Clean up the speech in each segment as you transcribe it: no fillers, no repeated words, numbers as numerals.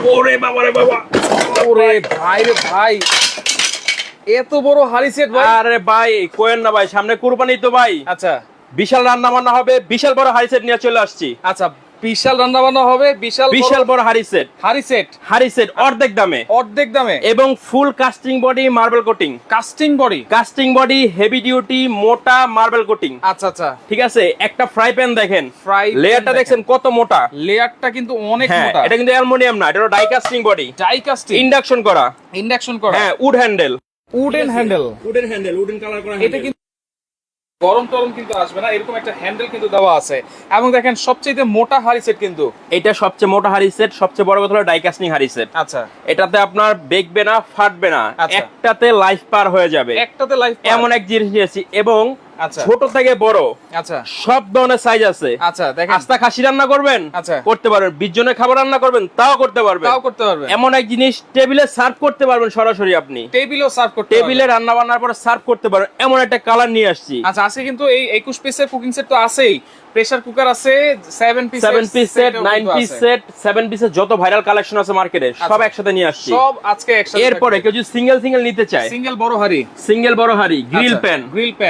ওরে বাবা রে বাবা, ওরে ভাই রে ভাই, এত বড় হাড়ি সেট ভাই। আরে ভাই কোয়েন না ভাই, সামনে কুরবানি তো ভাই। আচ্ছা বিশাল রান্না বান্না হবে, বিশাল বড় হাড়ি সেট নিয়ে চলে আসছি। আচ্ছা, বিশাল রান্না বান্না হবে, বিশাল বড় হাড়ি সেট। হাড়ি সেট অর্ধেক দামে, অর্ধেক দামে, এবং full casting body marble coating. Casting body heavy duty মোটা মার্বেল কোটিং। আচ্ছা আচ্ছা, ঠিক আছে। একটা ফ্রাই প্যান দেখেন, লেয়ারটা দেখছেন কত মোটা, লেয়ারটা কিন্তু অনেক হ্যাঁ, মোটা। এটা কিন্তু অ্যালুমিনিয়াম না, এটা হলো ডাই কাস্টিং বডি, ইন্ডাকশন করা। হ্যাঁ, wood handle, wooden handle, wooden colour করা। এটা কিন্তু গরম টরম কিন্তু আসবে না, এরকম একটা হ্যান্ডেল কিন্তু দেওয়া আছে। এবং দেখেন সবচেয়ে মোটা হাড়ি সেট কিন্তু এটা সবচেয়ে মোটা হাড়ি সেট। সবচেয়ে বড় কথা হলো ডাই কাস্টিং হাড়ি সেট। আচ্ছা, এটাতে আপনার বেকবে না, ফাটবে না, আচ্ছা। একটাতে লাইফ পার হয়ে যাবে। একটাতে লাইফ এমন এক জিনিস নিয়েছি, এবং আচ্ছা ছোট থেকে বড় আচ্ছা সব ধরনের সাইজ আছে। আচ্ছা দেখেন, আস্তা খাসি রান্না করবেন, আচ্ছা করতে পারবেন। 20 জনের খাবার রান্না করবেন, তাও করতে পারবেন। এমন এক জিনিস টেবিলে সার্ভ করতে পারবেন সরাসরি। আপনি টেবিলেও সার্ভ করতে টেবিলে রান্না বান্নার পরে সার্ভ করতে পারবেন, এমন একটা কালার নিয়ে আসছি। আচ্ছা, আজকে কিন্তু এই 21 পিসের কুকিং সেট তো আছেই, প্রেসার কুকার আছে, 7 পিস সেট, 9 পিস সেট, 7 পিসের যত ভাইরাল কালেকশন আছে মার্কেটে সব একসাথে নিয়ে আসছি। সব আজকে একসাথে। এরপরে কেউ যদি সিঙ্গেল নিতে চায়, সিঙ্গেল বড় হাড়ি, গ্রিল প্যান,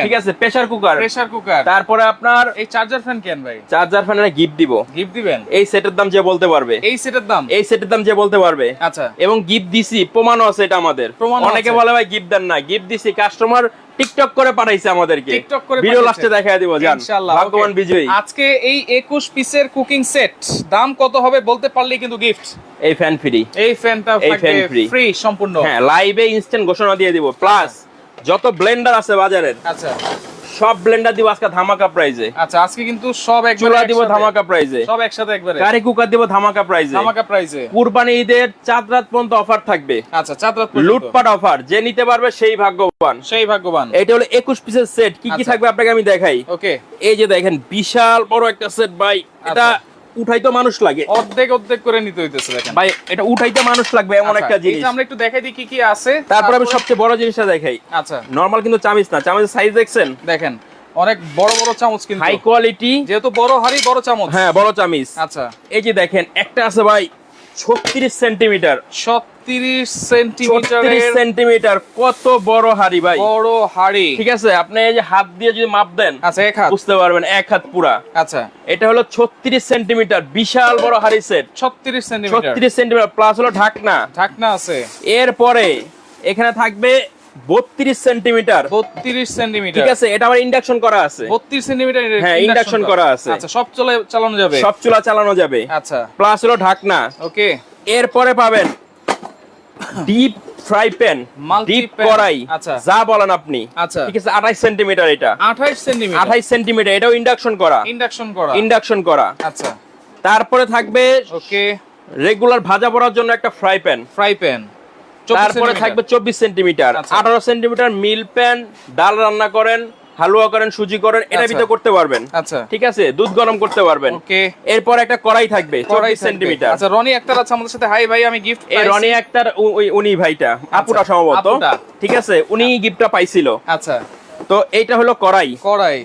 ঠিক আছে, প্রেসার কুকার, তারপরে আপনার এই চার্জার ফ্যান কেন ভাই, চার্জার ফ্যানের গিফট দিবেন। এই সেটের দাম যে বলতে পারবে, এই সেটের দাম যে বলতে পারবে। আচ্ছা, এবং গিফট দিছি, প্রমাণও আছে এটা আমাদের। অনেকে বলে ভাই গিফট দেন না, গিফট দিছি। কাস্টমার টিকটক করে পাঠাইছে আমাদেরকে, ভিডিও লাস্টে দেখায় দিব। জান ইনশাআল্লাহ, ভাগ্যবান বিজয়ী। আজকে এই 21 পিসের কুকিং সেট দাম কত হবে বলতে পারলেই কিন্তু গিফট। এই ফ্যান ফ্রি, এই ফ্যানটা ফ্রি সম্পূর্ণ। হ্যাঁ, লাইভে ইনস্ট্যান্ট ঘোষণা দিয়ে দিব। প্লাস যত ব্লেন্ডার আছে বাজারের, আচ্ছা সব ব্লেন্ডার দিব আজকে ধামাকা প্রাইজে। আচ্ছা, আজকে কিন্তু সব একবারে চুলা দিব ধামাকা প্রাইজে, সব একসাথে একবারে। কারি কুকার দিব ধামাকা প্রাইজে। কুরবানি ঈদের চাঁদ রাত পর্যন্ত অফার থাকবে। আচ্ছা, চাঁদ রাত পর্যন্ত লুটপাট অফার, যে নিতে পারবে সেই ভাগ্যবান। এটা হলো 21 পিসের সেট। কি কি থাকবে আপনাকে আমি দেখাই। ওকে, এই যে দেখেন বিশাল বড় একটা সেট ভাই। এটা উঠাইতে মানুষ লাগে, অর্ধেক করে নিতে হইতেছে। দেখেন ভাই, এটা উঠাইতে মানুষ লাগবে এমন একটা জিনিস। আমরা একটু দেখাই দিই কি কি আছে, তারপর আমি সবচেয়ে বড় জিনিসটা দেখাই। আচ্ছা, নরমাল কিন্তু চামিচ না, চামিচের সাইজ দেখছেন, দেখেন অনেক বড় বড় চামচ, কিন্তু হাই কোয়ালিটি, যেহেতু বড় হাড়ি বড় চামচ। হ্যাঁ, বড় চামিচ। আচ্ছা, এই যে দেখেন একটা আছে ভাই 36 সেন্টিমিটার। 36 সেন্টিমিটার, কত বড় হাড়ি ভাই, বড় হাড়ি। ঠিক আছে। আপনি এই যে হাত দিয়ে যদি মাপ দেন, আচ্ছা, এক হাত বুঝতে পারবেন, এক হাত পুরা। আচ্ছা, এটা হলো 36 সেন্টিমিটার, বিশাল বড় হাড়ি সেট। 36 সেন্টিমিটার প্লাস হলো ঢাকনা আছে। এরপরে এখানে থাকবে 32 সেন্টিমিটার, ঠিক আছে। এটা আবার ইন্ডাকশন করা আছে। 32 সেন্টিমিটার, হ্যাঁ, ইন্ডাকশন করা আছে। আচ্ছা, সব চুলা চালানো যাবে। আচ্ছা, প্লাস হলো ঢাকনা। ওকে, এরপরে পাবেন ডিপ ফ্রাই প্যান, ডিপ কড়াই, আচ্ছা, যা বলেন আপনি। আচ্ছা, ঠিক আছে, 28 সেন্টিমিটার। এটা 28 সেন্টিমিটার, এটাও ইন্ডাকশন করা। আচ্ছা, তারপরে থাকবে ওকে রেগুলার ভাজা পড়ার জন্য একটা ফ্রাই প্যান। তারপরে থাকবে 24 সেন্টিমিটার, 18 সেন্টিমিটার মিল প্যান। ডাল রান্না করেন, হালুয়া করেন, সুজি করেন, এটা ভিতরে করতে পারবেন। আচ্ছা, ঠিক আছে, দুধ গরম করতে পারবেন। ওকে, এরপর একটা কড়াই থাকবে 24 সেন্টিমিটার। আচ্ছা, রনি আক্তার আছে আমাদের সাথে। হাই ভাই, আমি গিফট এই রনি আক্তার, উনি ভাইটা, আপুটা সম্ভবত, ঠিক আছে, উনি গিফটটা পাইছিল। আচ্ছা, তো এইটা হলো কড়াই,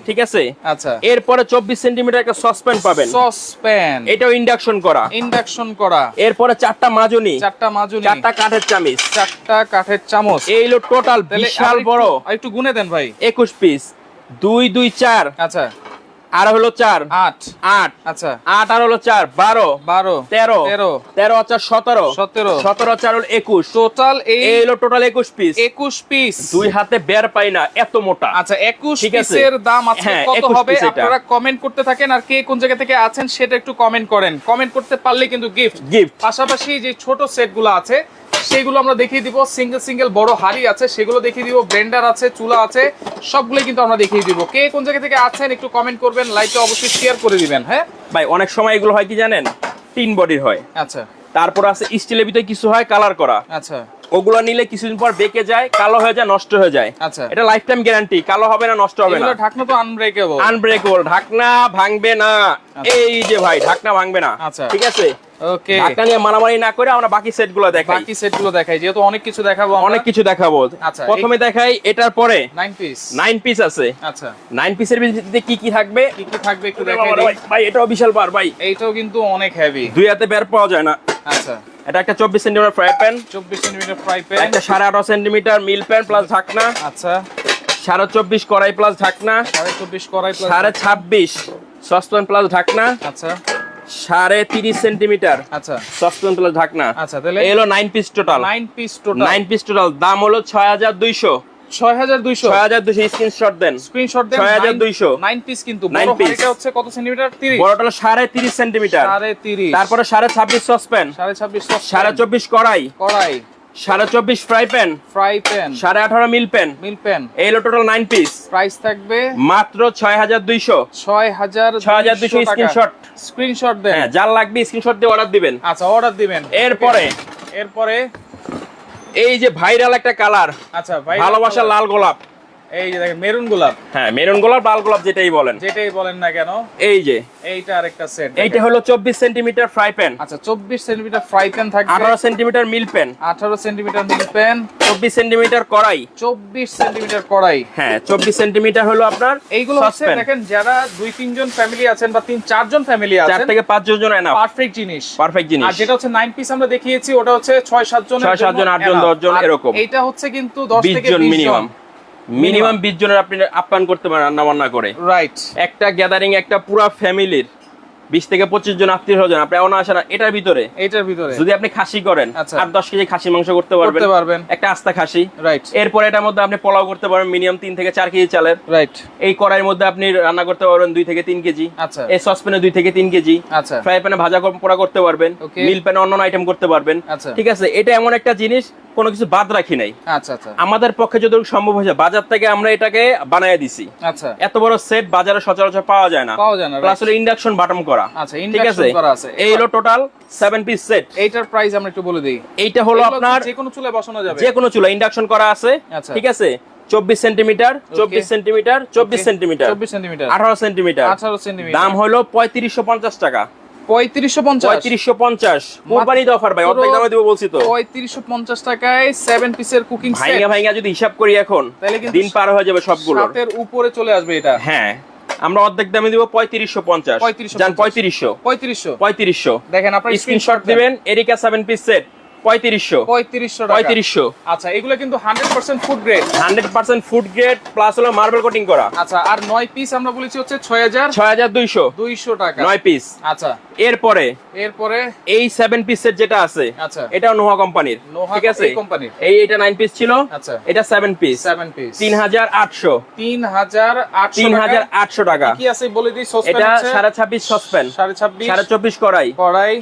ঠিক আছে। আচ্ছা, এরপরে 24 সেন্টিমিটার একটা সসপ্যান পাবেন। এটাও ইন্ডাকশন করা। এরপরে 4টা মাজনি, 4টা কাঠের চামচ। এই হলো টোটাল বিশাল বড়। একটু গুনে দেন ভাই। 21 পিস, 2 2 4, আচ্ছা, আর হলো 4 8, আচ্ছা, 8 আর হলো 4 12 13 13 আর 4 17 17 আর 4 হলো 21। টোটাল এই হলো টোটাল 21 পিস। দুই হাতে বের পাই না, এত মোটা। আচ্ছা, 21 পিসের দাম আজকে কত হবে আপনারা কমেন্ট করতে থাকেন। আর কে কোন জায়গা থেকে আছেন সেটা একটু কমেন্ট করেন। কমেন্ট করতে পারলে কিন্তু গিফট। পাশাপাশি যে ছোট সেটগুলো আছে সেগুলো আমরা দেখিয়ে দিব। সিঙ্গেল বড় হাড়ি আছে সেগুলো দেখিয়ে দিব। ব্লেন্ডার আছে, চুলা আছে, সবগুলো কিন্তু আমরা দেখিয়ে দিব। কে কোন জায়গা থেকে আছেন একটু কমেন্ট করবেন, লাইভটা অবশ্যই শেয়ার করে দিবেন। হ্যাঁ ভাই, অনেক সময় এগুলো হয় কি জানেন, টিন বডির হয়। আচ্ছা, তারপর আছে স্টিলের ভিতরে কিছু হয় কালার করা। আচ্ছা, ওগুলো নিলে কিছুদিন পর বেঁকে যায়, কালো হয়ে যায়, নষ্ট হয়ে যায়। আচ্ছা, এটা লাইফ টাইম গ্যারান্টি, কালো হবে না, নষ্ট হবে না। ঢাকনা তো আনব্রেকেবল, ঢাকনা ভাঙবে না। এই যে ভাই, ঢাকনা ভাঙবে না। আচ্ছা, ঠিক আছে। ওকে, ঢাকনা নিয়ে মারামারি না করে আমরা বাকি সেটগুলো দেখাই। যেহেতু অনেক কিছু দেখাবো। আচ্ছা, প্রথমে দেখাই এটার পরে 9 পিস আছে। আচ্ছা, 9 পিসের ভিতরে কি কি থাকবে একটু দেখাই দিই ভাই। এটাও বিশাল বার ভাই, এইটাও কিন্তু অনেক হেভি, দুই হাতে বের পাওয়া যায় না। আচ্ছা, এটা একটা 24 centimetre fry pan, 24 centimetre fry pan, একটা 8.5 সেন্টিমিটার মিল প্যান প্লাস ঢাকনা, আচ্ছা 24.5 কড়াই প্লাস ঢাকনা, 24.5 কড়াই প্লাস 26.5 সসপ্যান প্লাস ঢাকনা, আচ্ছা 30.5 সেন্টিমিটার আচ্ছা সসপ্যান প্লাস ঢাকনা। আচ্ছা তাহলে এই হলো 9 piece total, 9 piece total, 9 piece total দাম হলো 6200। 6200 6200 স্ক্রিনশট দেন, স্ক্রিনশট দেন। 6200 9 পিস কিন্তু 9 বড় piece। এটা হচ্ছে কত সেন্টিমিটার? 30, বড়টা হলো 30.5 সেন্টিমিটার, 30.5, তারপরে 26.5 সসপ্যান, 26.5 24.5 কড়াই, কড়াই, 24.5 ফ্রাই প্যান, ফ্রাই প্যান, 18.5 মিল প্যান। মিল প্যান। এই হলো টোটাল 9 পিস, প্রাইস থাকবে মাত্র 6200। 6200 টাকা। স্ক্রিনশট, স্ক্রিনশট দেন। হ্যাঁ যার লাগবে স্ক্রিনশট দিয়ে অর্ডার দিবেন। আচ্ছা অর্ডার দিবেন। এরপরে এই যে ভাইরাল একটা কালার, আচ্ছা ভাই ভালোবাসা লাল গোলাপ, এই যে দেখেন মেরুন গোলাপ, হ্যাঁ মেরুন গোলাপ লাল গোলাপ যেটাই বলেন, যেটাই বলেন না কেন। এই যে এইটা আরেকটা সেট, এইটা হলো 24 সেন্টিমিটার ফ্রাই প্যান, আচ্ছা 24 সেন্টিমিটার ফ্রাই প্যান থাকবে, 18 সেন্টিমিটার মিল প্যান, 18 সেন্টিমিটার মিল প্যান, 24 সেন্টিমিটার কড়াই, 24 সেন্টিমিটার কড়াই, হ্যাঁ 24 সেন্টিমিটার হলো আপনার এইগুলো হচ্ছে সসপ্যান। দেখেন যারা 2-3 জন ফ্যামিলি আছেন বা 3-4 জন ফ্যামিলি 4 আছেন, থেকে 5 জন এনাফ, পারফেক্ট জিনিস, পারফেক্ট জিনিস। আর যেটা হচ্ছে 9 পিস আমরা দেখিয়েছি ওটা হচ্ছে 6-7 জন, 6-7 জন, 8 জন, 10 জন এরকম। এইটা হচ্ছে কিন্তু 10 20 থেকে জন 20 মিনিমাম, মিনিমাম 20 জনের আপনি আপ্যায়ন করতে পারেন রান্না বান্না করে। রাইট, একটা গ্যাদারিং একটা পুরা ফ্যামিলির 20 থেকে 25 জন আত্মীয় স্বজন আপনি এমন আসে না। এটার ভিতরে যদি আপনি খাসি করেন, আচ্ছা। 8-10 কেজি খাসি মাংস করতে পারবেন, একটা আস্তা খাসি। রাইট, এরপর এটার মধ্যে আপনি পোলাও করতে পারবেন মিনিমাম 3 থেকে 4 কেজি চালের। রাইট, এই কড়াইয়ের মধ্যে আপনি রান্না করতে পারবেন 2 থেকে 3 কেজি। আচ্ছা, এই সসপ্যানে 2 থেকে 3 কেজি। আচ্ছা, ফ্রাই প্যানে ভাজা পোড়া করতে পারবেন, Okay. মিল প্যানে অন্য আইটেম করতে পারবেন। আচ্ছা, ঠিক আছে, এটা এমন একটা জিনিস কোনো কিছু বাদ রাখি নাই। আচ্ছা, আচ্ছা, আমাদের পক্ষে যতটুকু সম্ভব হয়েছে বাজার থেকে আমরা এটাকে বানায় দিছি। আচ্ছা, এত বড় সেট বাজারে সচরাচর পাওয়া যায় না, প্লাস হলো ইন্ডাকশন বাটন করা। আচ্ছা, ঠিক আছে, করা আছে। এই হলো টোটাল 7 পিস সেট। এইটার প্রাইস আমরা একটু বলে দেই। এইটা হলো আপনার যে কোনো চুলায় বসানো যাবে, যে কোনো চুলা ইন্ডাকশন করা আছে। আচ্ছা, ঠিক আছে, 24 centimetre, 24 centimetre, 24 centimetre, 24 centimetre, 18 centimetre. 18 centimetre. দাম হলো 3550 টাকা। 3550, 3550 কোম্পানিতে অফার ভাই, অর্ধেক দামে দিব বলছি তো। 3550 টাকায় 7 পিসের কুকিং সেট। ভাইঙ্গা যদি হিসাব করি এখন তাহলে কিন্তু দিন পার হয়ে যাবে সবগুলো। সাতের উপরে চলে আসবে এটা। হ্যাঁ, আমরা অর্ধেক দামে দিব 3550। জান 3500 দেখেন আপনারা স্ক্রিনশট দিবেন। Areca 7 piece set 3500। আচ্ছা, এগুলো কিন্তু 100% food grade, 100% food grade plus হলো মার্বেল কোটিং করা। আচ্ছা, আর 9 পিস আমরা বলেছি হচ্ছে 6200 টাকা 9 পিস। আচ্ছা, এরপরে এই 7 পিস সেট যেটা আছে, আচ্ছা, এটা নোহা কোম্পানির। ঠিক আছে, কোম্পানির এটা 9 পিস ছিল। আচ্ছা, এটা 7 পিস 3800 টাকা। কি আছে বলে দিই। সসপ্যান এটা হচ্ছে 26.5 সসপ্যান, 26.5 কড়াই,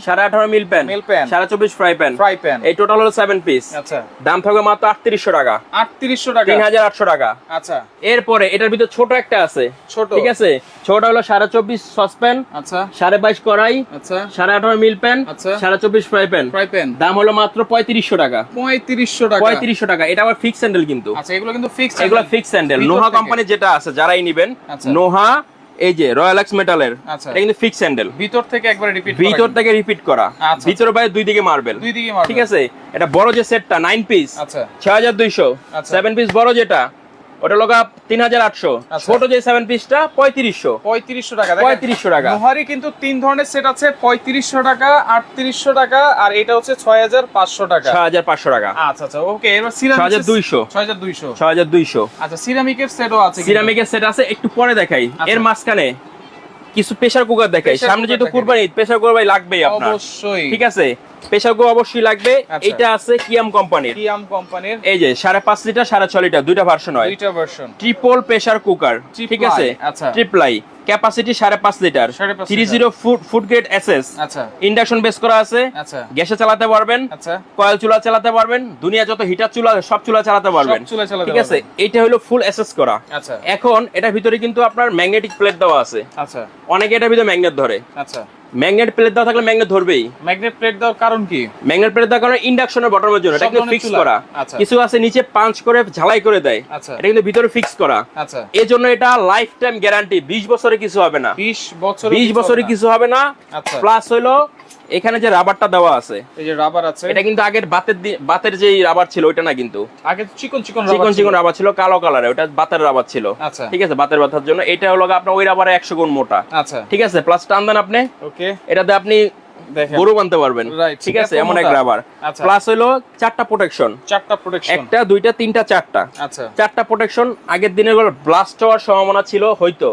18.5 মিল প্যান, মিল প্যান, 24 ফ্রাই প্যান। এই টোটাল হলো 7 পিস। আচ্ছা, দাম থাকবে মাত্র 3800 টাকা, 3800 টাকা। আচ্ছা, এরপরে এটার ভিতর ছোট একটা আছে, ছোট। ঠিক আছে, ছোট হলো 24.5 সসপ্যান, আচ্ছা, 22.5 কড়াই, আচ্ছা, 18.5 মিল প্যান, আচ্ছা, 24 ফ্রাই প্যান। দাম হলো মাত্র 3500 টাকা। 3500 টাকা। এটা আবার ফিক্স হ্যান্ডেল কিন্তু। আচ্ছা, এগুলো কিন্তু ফিক্স, এগুলো ফিক্স হ্যান্ডেল। নোহা কোম্পানি যেটা আছে যারাই নেবেন, আচ্ছা, নোহা এই যে রয়্যাল এক্স মেটালের, আচ্ছা, এটা কিন্তু ফিক্স হ্যান্ডেল। ভিতর থেকে একবারে রিপিট করা। আচ্ছা, ভিতরে বাইরে দুই দিকে মার্বেল। ঠিক আছে, এটা বড় যে সেটটা 9 পিস, আচ্ছা, 6200। 7 পিস বড় যেটা ওটা লগা 3800। ছোট যে 7 পিসটা 3500 টাকা। 3500 টাকা। নোহারি কিন্তু 3 ধরনের সেট আছে, 3500 টাকা, 3800 টাকা, আর এটা হচ্ছে 6500 টাকা। 6500 টাকা। আচ্ছা, আচ্ছা, ওকে। এবার সিরামিক 6200। আচ্ছা, সিরামিকের সেটও আছে। সিরামিকের সেট আছে, একটু পরে দেখাই। এর মাঝখানে কিছু প্রেসার কুকার দেখাই। সামনে যেহেতু কুরবানি, প্রেসার কুকার ভাই লাগবেই আপনার, অবশ্যই। ঠিক আছে, প্রেসার কুকার অবশ্যই লাগবে। এটা আছে কিয়াম কোম্পানির। এই যে 5.5 লিটার 6.5 লিটার দুইটা ভার্সন হয়, ট্রিপল প্রেসার কুকার। ঠিক আছে, triply, capacity 5.5 litre, 30 food grade SS. আচ্ছা, ইন্ডাকশন বেস করা আছে। আচ্ছা, গ্যাসে চালাতে পারবেন, আচ্ছা, কয়েল চুলা চালাতে পারবেন, দুনিয়া যত হিটার চুলা সব চুলা চালাতে পারবেন। ঠিক আছে, এটা হলো ফুল এসএস করা। আচ্ছা, এখন এটার ভিতরে কিন্তু আপনার ম্যাগনেটিক প্লেট দেওয়া আছে। আচ্ছা, অনেকে এটার ভিতরে ম্যাগনেট ধরে। আচ্ছা, ম্যাগনেট প্লেট দেওয়া থাকলে ম্যাগনেট ধরবেই। ম্যাগনেট প্লেট দেওয়ার কারণ কি? ম্যাগনেট প্লেট দেওয়ার কারণে ইন্ডাকশনের বটমের জন্য এটা কিন্তু ফিক্স করা। আচ্ছা, কিছু আছে নিচে পাঞ্চ করে ঝালাই করে দেয়, আচ্ছা, এটা কিন্তু ভিতরে ফিক্স করা। আচ্ছা, এই জন্য এটা লাইফ টাইম গ্যারান্টি, 20 বছরে কিছু হবে না। 20 বছরে কিছু হবে না। আচ্ছা, প্লাস হলো এখানে যে রাবারটা দেওয়া আছে, এই যে রাবার আছে, এটা কিন্তু আগের বাতের যে রাবার ছিল ওইটা না, কিন্তু আগে চিকন রাবার ছিল, কালো কালারে, ওটা বাতের রাবার ছিল। আচ্ছা, ঠিক আছে, বাতের ব্যথার জন্য। এটা হলো আপনার ওই রাবারে 100 গুণ মোটা। আচ্ছা, ঠিক আছে, প্লাস টান দেন আপনি, ওকে, এটাতে আপনি গরু বানতে পারবেন, ঠিক আছে, এমন এক রাবার। প্লাস হলো চারটা প্রোটেকশন, একটা দুইটা তিনটা চারটা, চারটা প্রোটেকশন। আগের দিনের গুলো ব্লাস্ট হওয়ার সম্ভাবনা ছিল হয়তো,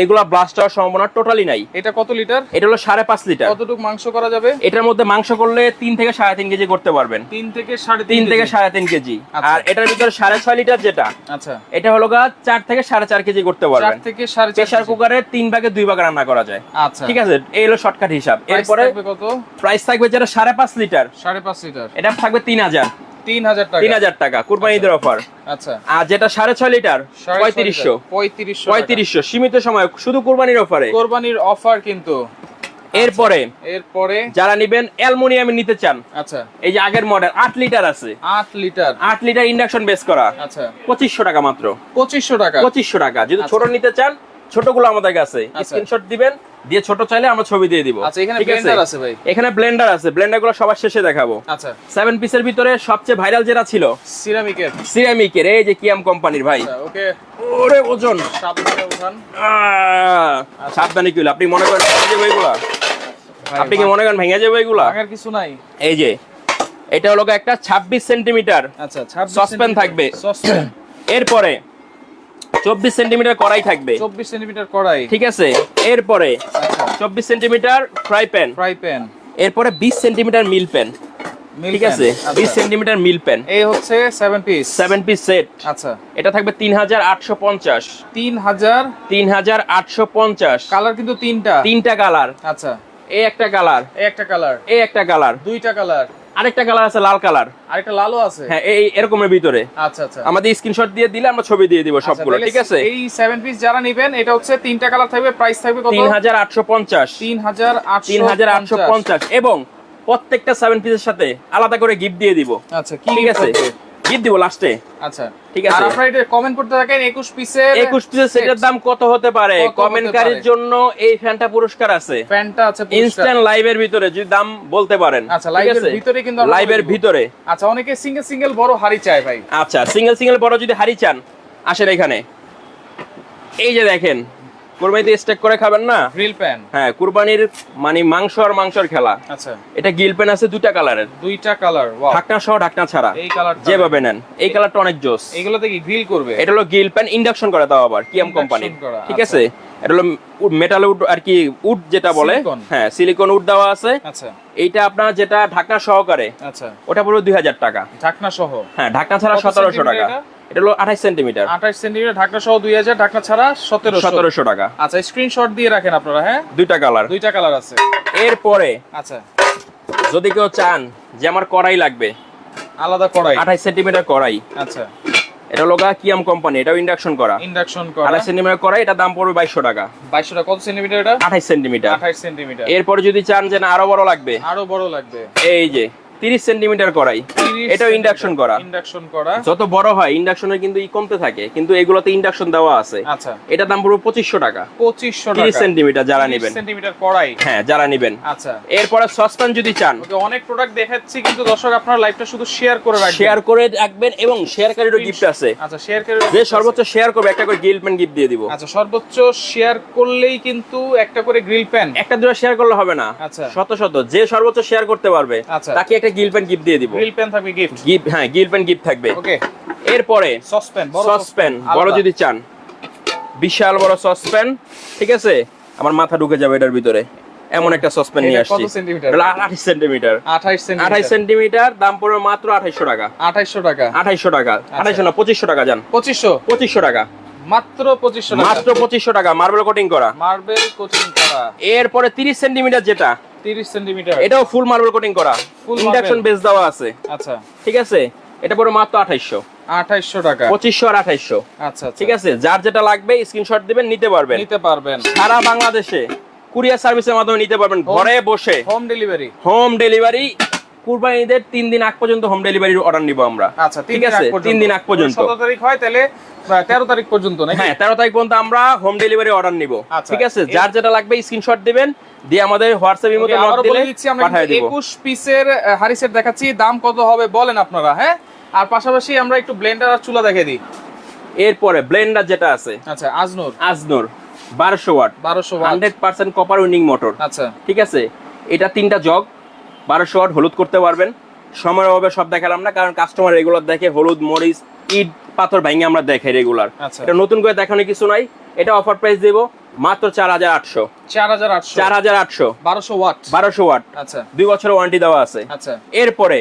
এগুলা ব্লাস্ট হওয়ার সম্ভাবনা টোটালি নাই। এটা কত লিটার? এটা হলো 5.5 লিটার। কতটুকু মাংস করা যাবে এটার মধ্যে? মাংস করলে 3 থেকে 3.5 কেজি করতে পারবেন। 3 থেকে 3.5 কেজি। আর এটার ভিতরে 6.5 লিটার যেটা, আচ্ছা, এটা হলো 4 থেকে 4.5 কেজি করতে পারবেন। 4 থেকে 4.5 প্রেসার কুকারে 3 ভাগে 2 ভাগ রান্না করা যায়। আচ্ছা, ঠিক আছে, এই হলো শর্টকাট হিসাব। এরপরে কত প্রাইস থাকবে? যেটা 5.5 লিটার, 5.5 লিটার, এটা থাকবে 3000 টাকা। 3000 টাকা কুরবানি ঈদের অফার। আচ্ছা, আর যেটা 6.5 লিটার 3500 সীমিত সময়, শুধু কুরবানির অফার কিন্তু। এরপরে যারা নিবেন অ্যালুমিনিয়ামে নিতে চান, আচ্ছা, এই যে আগের মডেল 8 লিটার আছে, 8 লিটার ইন্ডাকশন বেস করা, আচ্ছা, 2500 টাকা মাত্র। 2500 টাকা। যদি ছোট নিতে চান, ছোটগুলো আমাদের কাছে স্ক্রিনশট দিবেন, দিয়ে ছোট চাইলে আমরা ছবি দিয়ে দিব। আচ্ছা, এখানে ব্লেন্ডার আছে ভাই, এখানে ব্লেন্ডার আছে। ব্লেন্ডারগুলো সবার শেষে দেখাবো। আচ্ছা, 7 পিসের ভিতরে সবচেয়ে ভাইরাল যেটা ছিল সিরামিকের, এই যে কিয়াম কোম্পানির ভাই। ওকে, ওরে ওজন সাবধানে উঠান, সাবধানে কিলো। আপনি মনে করেন ভেঙে যাবে এগুলা? আপনি কি মনে করেন ভেঙে যাবে এগুলা? ভাঙার কিছু নাই। এই যে এটা হলো একটা 26 সেন্টিমিটার, আচ্ছা, সসপ্যান থাকবে। এরপরে 24 সেন্টিমিটার কড়াই থাকবে, 24 সেন্টিমিটার কড়াই, ঠিক আছে। এরপরে 24 সেন্টিমিটার ফ্রাই প্যান, এরপরে 20 সেন্টিমিটার মিল প্যান, ঠিক আছে, 20 সেন্টিমিটার মিল প্যান। এই হচ্ছে 7 পিস সেট। আচ্ছা, এটা থাকবে 3850। 3850 কালার কিন্তু তিনটা কালার। আচ্ছা, এই একটা কালার, এই একটা কালার, দুইটা কালার, আরেকটা কালার আছে লাল কালার, আরেকটা লালও আছে। হ্যাঁ, এই এরকমের ভিতরে। আচ্ছা, আমাদের স্ক্রিনশট দিয়ে দিলে আমরা ছবি দিয়ে দিব সবগুলো, ঠিক আছে। এই 7 পিস যারা নেবেন, এটা হচ্ছে তিনটা কালার থাকবে, প্রাইস থাকবে কত? 3850 এবং প্রত্যেকটা 7 পিসের সাথে আলাদা করে গিফট দিয়ে দিব। আচ্ছা, ঠিক আছে, গিফট দিব লাস্টে। আচ্ছা, ঠিক আছে। আর আপনারা এটা কমেন্ট করতে থাকেন 21 পিসের সেটের দাম কত হতে পারে। কমেন্টকারীর জন্য এই ফ্যানটা পুরস্কার আছে, ফ্যানটা আছে ইনস্ট্যান্ট লাইভের ভিতরে যদি দাম বলতে পারেন। আচ্ছা, লাইভের ভিতরে কিন্তু লাইভের ভিতরে। আচ্ছা, অনেকে সিঙ্গেল বড় হাড়ি চায় ভাই। আচ্ছা, সিঙ্গেল বড় যদি হাড়ি চান, আসেন এখানে। এই যে দেখেন, কুরবানিতে স্টেক করে খাবেন না, গ্রিল প্যান। হ্যাঁ, কুরবানির মানে মাংস আর মাংসের খেলা। আচ্ছা, এটা গ্রিল প্যান আছে দুইটা কালারের, ওয়াও, ঢাকনা সহ ঢাকনা ছাড়া, এই কালার যেভাবে নেন। এই কালারটা অনেক জোস। এগুলোতে কি গ্রিল করবে? এটা হলো গ্রিল প্যান, ইন্ডাকশন করা দাও আবার কিয়াম কোম্পানি, ঠিক আছে। এটা হলো মেটাল উড আর কি, উড যেটা বলে, হ্যাঁ, সিলিকন উড দেওয়া আছে। আচ্ছা, এইটা আপনার যেটা ঢাকনা সহকারে, আচ্ছা, ওটা পুরো 2000 টাকা ঢাকনা সহ। হ্যাঁ, ঢাকনা ছাড়া 1700 টাকা। এটা হলো 28 সেন্টিমিটার, ঢাকনা সহ 2000, ঢাকনা ছাড়া 1700 টাকা। আচ্ছা, স্ক্রিনশট দিয়ে রাখেন আপনারা। হ্যাঁ, দুইটা কালার আছে। এরপরে আচ্ছা, যদি কেউ চান যে আমার কড়াই লাগবে, আলাদা কড়াই, 28 সেন্টিমিটার কড়াই। আচ্ছা, এটা হলো কিয়াম কোম্পানি, এটাও ইন্ডাকশন করা। 28 সেন্টিমিটার কড়াই, এটা দাম পড়বে 2200 টাকা। কত সেন্টিমিটার এটা? 28 সেন্টিমিটার। এরপরে যদি চান যে না আরো বড় লাগবে, এই যে 30 সেন্টিমিটার কড়াই, এটাও ইন্ডাকশন করা। যত বড় হয় ইন্ডাকশনের কিন্তু কমতে থাকে, কিন্তু এগুলোতে ইন্ডাকশন দেওয়া আছে। আচ্ছা, এটা দাম পড়বে 2500 টাকা। 30 সেন্টিমিটার যারা নেবেন, কড়াই, হ্যাঁ, যারা নেবেন। আচ্ছা, এরপরে সসপ্যান যদি চান, অনেক প্রোডাক্ট দেখাচ্ছি, কিন্তু দর্শক আপনারা লাইভটা শুধু শেয়ার করে রাখবেন এবং শেয়ারকারীরও গিফট আছে। আচ্ছা, শেয়ারকারীর যে সর্বোচ্চ শেয়ার করবে একটা করে গ্রিল প্যান গিফট দিয়ে দিব। আচ্ছা, সর্বোচ্চ শেয়ার করলেই কিন্তু একটা করে গ্রিল প্যান, একটা দুটো শেয়ার করলে হবে না। আচ্ছা, শত যে সর্বোচ্চ শেয়ার করতে পারবে তাকে একটা গ্রিল প্যান গিফট দিয়ে দিব। গ্রিল প্যান থাকবে গিফট, হ্যাঁ, গ্রিল প্যান গিফট থাকবে। ওকে, এরপরে সসপ্যান বড় যদি চান, বিশাল বড় সসপ্যান, ঠিক আছে, আমার মাথা ঢুকে যাবে এটার ভিতরে, এমন একটা সসপ্যান নিয়ে আসছি। 28 সেন্টিমিটার, দাম পড়বে মাত্র 2800 টাকা। 2800 না, 2500 টাকা। যান 2500 টাকা মাত্র 2500 টাকা। মার্বেল কোটিং করা। এরপরে 30 সেন্টিমিটার যেটা, 30 সেন্টিমিটার, এটাও ফুল মার্বেল কোটিং করা, ইন্ডাকশন বেস দেওয়া আছে। আচ্ছা, ঠিক আছে, এটা পড়বে মাত্র 2800 টাকা। 2500 আর 2800। আচ্ছা, ঠিক আছে, যার যেটা লাগবে স্ক্রিনশট দিবেন, নিতে পারবেন। সারা বাংলাদেশে কুরিয়ার সার্ভিসের মাধ্যমে নিতে পারবেন, ঘরে বসে। হোম ডেলিভারি কুরবানি ঈদের 3 দিন আগ পর্যন্ত হোম ডেলিভারির অর্ডার নিব আমরা। আচ্ছা, ঠিক আছে, 3 দিন আগ পর্যন্ত। 17 তারিখ হয় তাহলে 13 তারিখ পর্যন্ত, নাকি? হ্যাঁ, 13 তারিখ পর্যন্ত আমরা হোম ডেলিভারি অর্ডার নিব। ঠিক আছে, যার যেটা লাগবে স্ক্রিনশট দিবেন, দিয়ে আমাদের হোয়াটসঅ্যাপ ইমোতে নক দিলে পাঠিয়ে দেব। 21 পিসের হাড়ি সেট দেখাচ্ছি, দাম কত হবে বলেন আপনারা। হ্যাঁ, আর পাশাপাশি আমরা একটু ব্লেন্ডার আর চুলা দেখিয়ে দিই। এরপরে ব্লেন্ডার যেটা আছে, আচ্ছা, আজনুর 1200 ওয়াট, 100% কপার উইন্ডিং মোটর। আচ্ছা, ঠিক আছে, এটা 3টা জগ 1200 ওয়াট, হলুদ করতে পারবেন। সময়ের অভাবে সব দেখালাম না, কারণ কাস্টমার রেগুলার দেখে হলুদ, মরিচ, ইট, পাথর ভাঙে আমরা দেখাই রেগুলার। এটা নতুন করে দেখানোর কিছু নাই। এটা অফার প্রাইস দেব মাত্র 4800। 4800 1200 ওয়াট। 1200 ওয়াট। আচ্ছা, 2 বছরের ওয়ারেন্টি দেওয়া আছে। আচ্ছা, এরপরে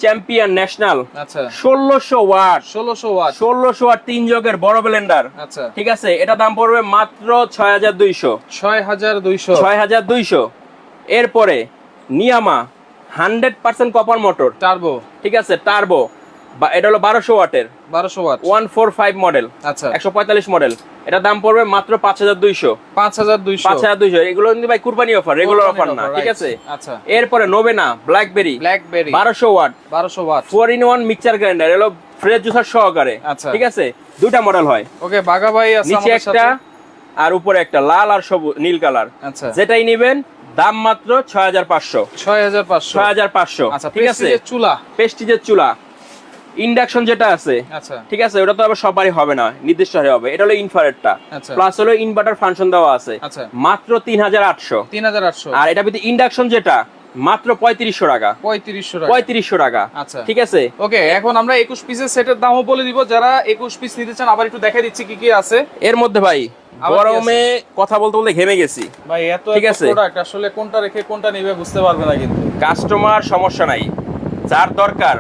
চ্যাম্পিয়ন ন্যাশনাল, আচ্ছা, 1600 ওয়াট। 1600 ওয়াট 1600 ওয়াট 3 জগের বড় ব্লেন্ডার। আচ্ছা, ঠিক আছে, এটা দাম পড়বে মাত্র 6200। 6200 6200। এরপরে নিয়ামা 100% কপার মোটর টার্বো। ঠিক আছে, টার্বো, এটা হলো 1200 ওয়াটের, 1200 ওয়াট 145 মডেল। আচ্ছা, 145 মডেল। এটা দাম পড়বে মাত্র 5200। 5200। এগুলো কিন্তু ভাই কুরবানি অফার, রেগুলার অফার না। ঠিক আছে, আচ্ছা। এরপরে নোবেনা BlackBerry 1200 watt 1200 watt 4-in-1 mixture grinder, এলো ফ্রেশ জুসার সহকারে। আচ্ছা, ঠিক আছে, দুইটা মডেল হয়। ওকে, বাগা ভাই আছে নিচে আমাদের একটা সাথে, আর উপরে একটা, লাল আর সবুজ নীল কালার। আচ্ছা, যেটাই নেবেন দাম মাত্র 6500। 6500। আচ্ছা, ঠিক আছে। চুলা, প্রেস্টিজের চুলা। ইন্ডাকশন যেটা আছে, আচ্ছা, ঠিক আছে, ওটা তো আবার সবারই হবে না, নির্দিষ্ট হবে। এটা হলো ইনফ্রারেডটা, আচ্ছা, প্লাস হলো ইনভার্টার ফাংশন দেওয়া আছে। আচ্ছা, মাত্র 3800। 3800। আর এটা ভিতরে ইন্ডাকশন যেটা মাত্র 3500 টাকা। 3500 টাকা। আচ্ছা, ঠিক আছে। ওকে, এখন আমরা 21 পিসের সেটের দামও বলে দিব। যারা 21 পিস নিতে চান, আবার একটু দেখাই দিচ্ছি কি কি আছে এর মধ্যে। ভাই গরমে কথা বলতে বলতে ঘেমে গেছি ভাই, এত ঠিক আছে, প্রোডাক্ট আসলে কোনটা রেখে কোনটা নেবে বুঝতে পারবে না। কিন্তু কাস্টমার সমস্যা নাই, যার দরকার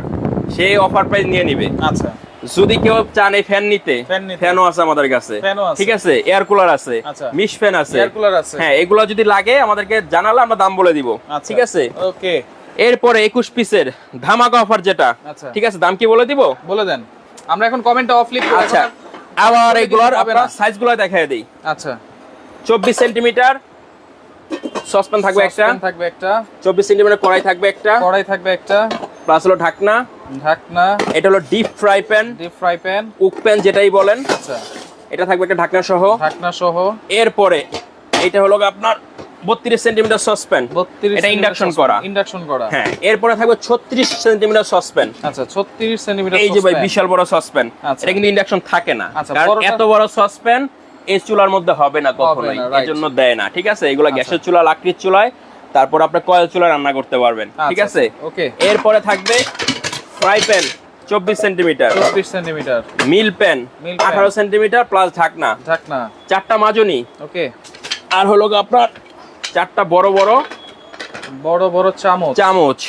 সে অফার প্রাইস নিয়ে নিবে। আচ্ছা, যদি কেউ চান এই ফ্যান নিতে, ফ্যানও আছে আমাদের কাছে। ঠিক আছে, এয়ার কুলার আছে, মিশ ফ্যান আছে, এয়ার কুলার আছে। হ্যাঁ, এগুলো যদি লাগে আমাদেরকে জানালে আমরা দাম বলে দিব। ঠিক আছে, ওকে। এরপরে 21 পিসের ধামাকা অফার যেটা, ঠিক আছে, দাম কি বলে দিব? বলে দেন, আমরা এখন কমেন্টে অফ লিখ। আচ্ছা, আবার এগুলোর আপনারা সাইজগুলো দেখায় দেই। আচ্ছা, 24 সেন্টিমিটার সসপ্যান থাকবে একটা, 24 সেন্টিমিটার কড়াই থাকবে একটা, প্লাস হলো ঢাকনা। এটা হলো deep fry pan, cook pan যেটাই বলেন। আচ্ছা, এটা থাকবে একটা ঢাকনা সহ। এরপরে এটা হলো আপনার 32 সেন্টিমিটার সসপ্যান, এটা ইন্ডাকশন করা। হ্যাঁ, এরপরে থাকবে 36 সেন্টিমিটার সসপ্যান। আচ্ছা, 36 সেন্টিমিটার। এই যে ভাই বিশাল বড় সসপ্যান, এটা কিন্তু ইন্ডাকশন থাকে না, কারণ এত বড় সসপ্যান এই চুলার মধ্যে হবে না কখনোই, এর জন্য দেয় না। ঠিক আছে, এগুলো গ্যাসের চুলা, লাকড়ির চুলায়, তারপর আপনি কয়েল চুলায় রান্না করতে পারবেন। ঠিক আছে, ওকে। এরপরে থাকবে ফ্রাই প্যান 24 সেন্টিমিটার, মিল প্যান 18 সেন্টিমিটার প্লাস ঢাকনা, 4টা মাজনি। ওকে। আর হলো আপনার 4টা বড় বড় চামচ।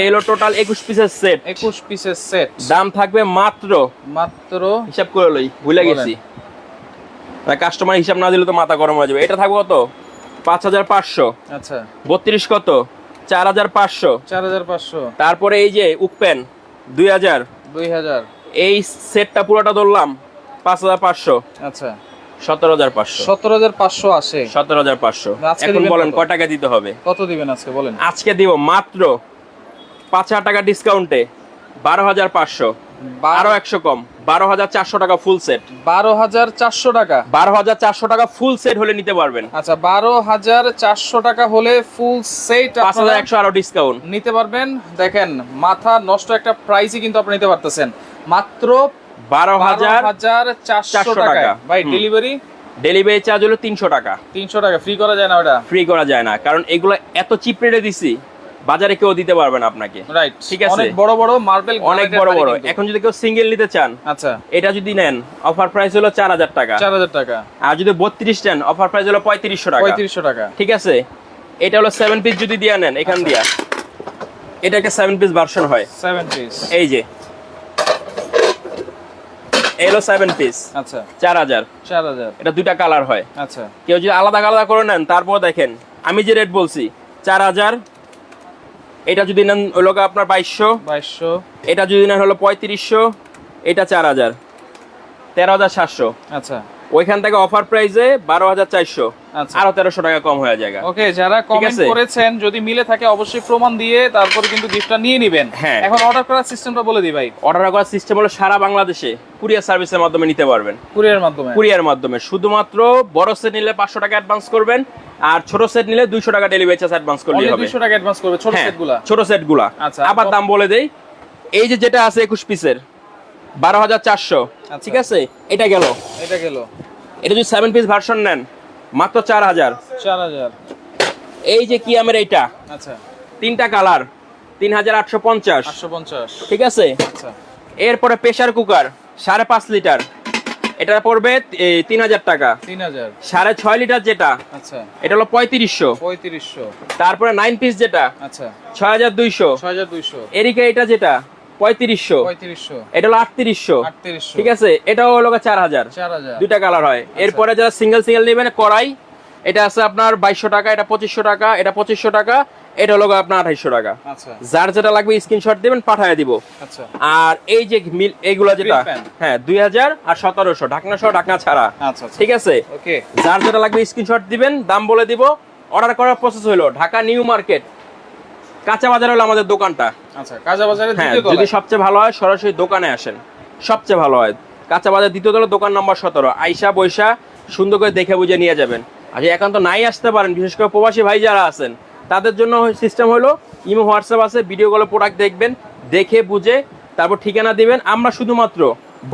এই হলো টোটাল 21 পিসের সেট। দাম থাকবে মাত্র হিসাব করে লই, ভুলে গেছি, কাস্টমার হিসাব না দিলে তো মাথা গরম হয়ে যাবে। এটা থাকবে কত? 5500। আচ্ছা, 32 কত? 4500। তারপরে এই যে উকপেন 2000। এই সেটটা পুরোটা ধরলাম 5500। আচ্ছা, 17500 আসে। 17500। এখন বলেন কয় টাকা দিতে হবে? কত দিবেন আজকে বলেন? আজকে দিব মাত্র 5000 টাকা ডিসকাউন্টে 12500। আরো 100 কম, 12400 টাকা ফুল সেট। 12400 টাকা? 12400 টাকা ফুল সেট হলে নিতে পারবেন। আচ্ছা, 12400 টাকা হলে ফুল সেট 5100 আরো ডিসকাউন্ট নিতে পারবেন। দেখেন, মাথা নষ্ট একটা প্রাইসই কিন্তু আপনি নিতে পারতেছেন মাত্র 12400 টাকা। ভাই, ডেলিভারি চার্জ হলো 300 টাকা। 300 টাকা ফ্রি করা যায় না? ওটা ফ্রি করা যায় না, কারণ এগুলো এত চিপ রেটে দিছি, বাজারে কেউ দিতে পারবে না আপনাকে। রাইট, ঠিক আছে, অনেক বড় মার্বেল, অনেক বড়। এখন যদি কেউ সিঙ্গেল নিতে চান, আচ্ছা, এটা যদি নেন অফার প্রাইস হলো 4000 টাকা। আর যদি 32 নেন অফার প্রাইস হলো 3500 টাকা। ঠিক আছে, এটা হলো 7 পিস যদি দিয়া নেন এখান দিয়া, এটা একটা 7 পিস ভার্সন হয়। 7 পিস, এই যে এলো 7 পিস। আচ্ছা, 4000। এটা দুইটা কালার হয়। আচ্ছা, কেউ যদি আলাদা আলাদা করে নেন, তারপর দেখেন আমি যে রেট বলছি 4000। এটা যদি নেন হলো আপনার 2200। এটা যদি নেন হলো 3500। এটা 4000, 13700। আচ্ছা, ওইখান থেকে অফার প্রাইসে 12400। আরো 1300 টাকা কম হয়ে যায়। ওকে, যারা কমেন্ট করেছেন যদি মিলে থাকে অবশ্যই প্রমাণ দিয়ে তারপরে কিন্তু গিফটটা নিয়ে নেবেন। হ্যাঁ, এখন অর্ডার করার সিস্টেমটা বলে দিই ভাই। অর্ডার করার সিস্টেম হলো সারা বাংলাদেশে কুরিয়ার সার্ভিসের মাধ্যমে নিতে পারবেন। কুরিয়ার মাধ্যমে শুধুমাত্র বড় সেট নিলে 500 টাকা অ্যাডভান্স করবেন, আর ছোট সেট নিলে 200 টাকা ডেলিভারি চার্জ অ্যাডভান্স করলে হবে। 200 টাকা অ্যাডভান্স করবে ছোট সেটগুলা। আচ্ছা, আবার দাম বলে দেই। এই যে যেটা আছে 21 পিসের 12400। ঠিক আছে, এটা গেল। এটা যদি 7 পিস ভার্সন নেন মাত্র 4000। এই যে কিয়ামের এইটা, আচ্ছা, 3টা কালার 3850, 850, ঠিক আছে। আচ্ছা। এরপরে প্রেসার কুকার 5.5 লিটার, এটা পড়বে 3000 টাকা। 3000। 6.5 লিটার যেটা, আচ্ছা, এটা হলো 3500। 3500। তারপরে 9 পিস যেটা, আচ্ছা, 6200। 6200। এরিকা এটা যেটা 3500, 3500। এটা হলো 3800, 3800, ঠিক আছে। এটাও হলো 4000, 4000। দুইটা কালার হয়। এরপরে যারা সিঙ্গেল সিঙ্গেল নেবেন, কড়াই এটা আছে আপনার 2200 টাকা, এটা 2500 টাকা, এটা 2500 টাকা, এটা হলো আপনার 2800 টাকা। আচ্ছা, যার যেটা লাগবে স্ক্রিনশট দিবেন, পাঠিয়ে দিব। আচ্ছা। আর এই যে এইগুলা যেটা, Grill pan। হ্যাঁ 2000 আর 1700, ঢাকনা সহ ঢাকনা ছাড়া, আচ্ছা, আচ্ছা। ঠিক আছে। ওকে। যার যেটা লাগবে স্ক্রিনশট দিবেন, দাম বলে দিব। অর্ডার করার প্রসেস হলো ঢাকা নিউ মার্কেট কাঁচা বাজার হলো আমাদের দোকানটা। আচ্ছা, কাঁচা বাজারে হ্যাঁ, দ্বিতীয় যদি তলায়। সবচেয়ে ভালো হয় সরাসরি দোকানে আসেন, সবচেয়ে ভালো হয়। কাঁচা বাজার দ্বিতীয় তলা, দোকান নম্বর 17। আইসা বৈশা সুন্দর করে দেখে বুঝে নিয়ে যাবেন। আর যদি একান্ত নাই আসতে পারেন, বিশেষ করে প্রবাসী ভাই যারা আছেন, তাদের জন্য সিস্টেম হলো ইমো হোয়াটসঅ্যাপ আছে, ভিডিও কলে প্রোডাক্ট দেখবেন, দেখে বুঝে তারপর ঠিকানা দিবেন। আমরা শুধুমাত্র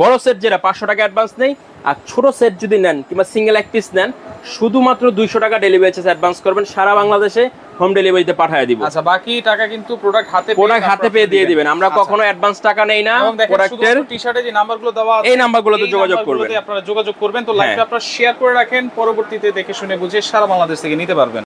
বড় সেট যেটা 500 টাকা অ্যাডভান্স নেই, আর ছোট সেট যদি নেন কিংবা সিঙ্গেল এক পিস নেন, শুধুমাত্র 200 টাকা ডেলিভারি চার্জ অ্যাডভান্স করবেন, সারা বাংলাদেশে হোম ডেলিভারিতে পাঠিয়ে দিব। আচ্ছা, বাকি টাকা কিন্তু প্রোডাক্ট হাতে পেয়ে দিয়ে দিবেন। আমরা কখনো অ্যাডভান্স টাকা নেই না। প্রোডাক্টের টি-শার্টে যে নাম্বারগুলো দেওয়া আছে, এই নাম্বারগুলোতে যোগাযোগ করবেন, আপনারা যোগাযোগ করবেন। তো লাইভটা আপনারা শেয়ার করে রাখেন, পরবর্তীতে দেখে শুনে বুঝে সারা বাংলাদেশ থেকে নিতে পারবেন।